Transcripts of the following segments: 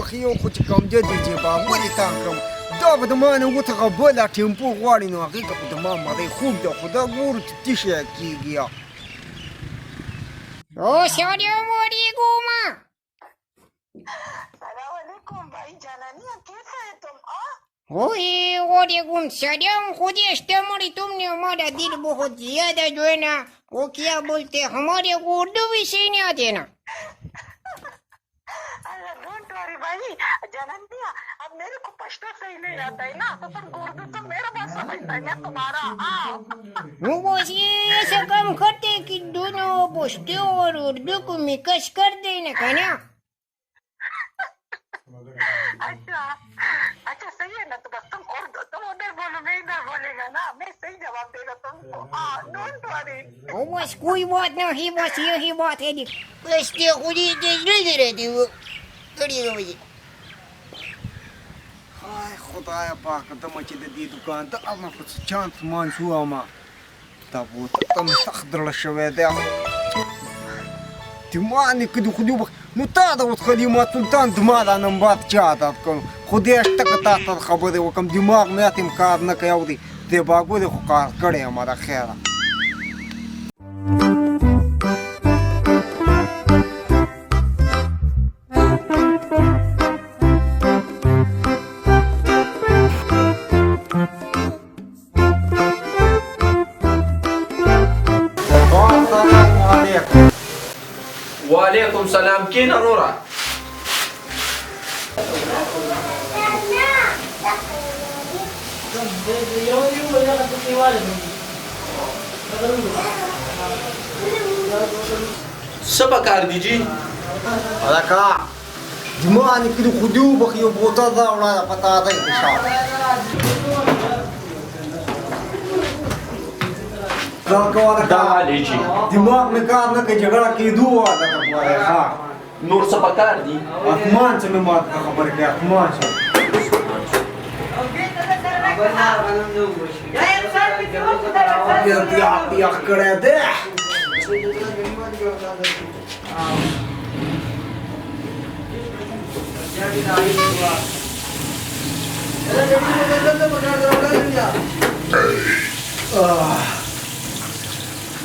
وبخي یو خو چې کوم جدي چې به ولې تان کړم دا به د ما نه وتغه بله ټیمپو غواړي نو هغې که خو د ما مری خوب ده خو دا ګورو چې تیشه کېږي یا السلام علیکم. سلام علیکم भाई जानानिया कैसे है तुम वालेकुम सलाम. खुदेश तुम्हारी तुमने हमारा दिल बहुत ज्यादा जो है ना वो क्या बोलते हमारे को उर्दू विषय नहीं आते ना. डोंट वरी भाई जानानिया अब मेरे को पश्तो सही नहीं आता है ना तो तुम उर्दू तो मेरा बात समझता है मैं तुम्हारा वो बस ये ऐसा काम करते कि दोनों पश्तो और उर्दू को मिक्स कर देना का ना. अच्छा अच्छा सही है ना तो बस तुम उधर बोलो मैं इधर बोलेगा ना मैं सही जवाब देगा तुमको डोंट वरी. वो बस कोई बात नहीं बस यही बात है बस के खुद ही नहीं रहती वो करिएगा मुझे. هاي خدایا پاکه دمه چې د دې دوکان ته اما خو څه چانس مان شو اما دا بوته ته مې سخت درله شوی دی دمانې که د خدای نو تا د اوس خلیما سلطان دما دا نمبر چا عادت کړو خدای شته که تا ته خبرې وکړم دماغ مې هاتم کار نه کوي او دی دې باګو دې خو کار کړی یم د خیره وعليكم السلام. كين رورا سبا کار دی جی الکا دمانې که د خدای وبخي یو بوتل راوړه پته ده انشاء دا علی جی دماغ مې کار نه کوي جګړه کېدو واده ته وایي ها نور سبا کار دی اسمان څه مې ماته خبر کې اسمان څه یخ کړی دی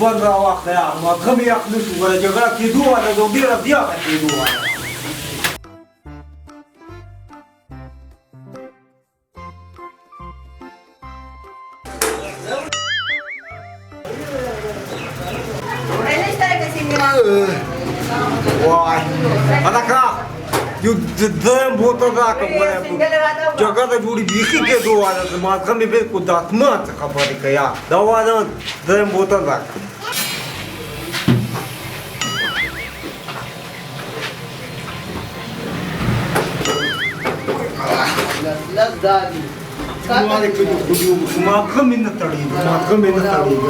بند راواخله یا ماغه مې یخ نه شو وایي جګړه کېدو واده زه ډېره زیاته کېدو واده وای الکا یو دیم بوتل راکړه جګړه د جوړې بیخي کېدو واده ماغه مې بالکل د اسمان څه خبرې کوي دا واده دیم بوتل راکړه ماغه مې نه تړېږي ماغه مې نه تړېږي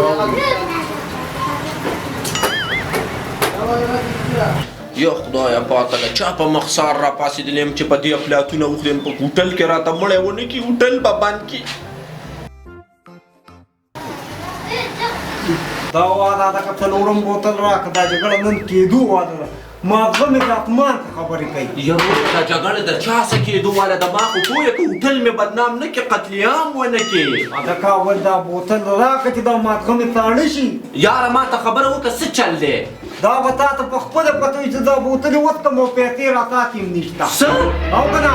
یا خدایا پاکه ده چا په مخسار را پاسېدلم چې په دې افلاطونه وخورم په هوټل کې راته مړی ونه کړي هوټل به بند کړي دا واده ده که څلورم بوتل راکړه دا جګړه نن کېدو واده ده ماغه مې د اسمان څه خبرې کوي یارو دا جګړه د چا څه کېدو واله ده ما خو پوهه که هوټل مې بدنام نه کړي قتل عام ونه کړي هلکه ول دا بوتل راکړه چې دا ماغه مې ساړه شي یاره ما ته خبره وکړه څه چل دی دا به تا ته په خپله پته وي چې دا بوتلې وڅکم او پیسې راته هم نشته څه او که نه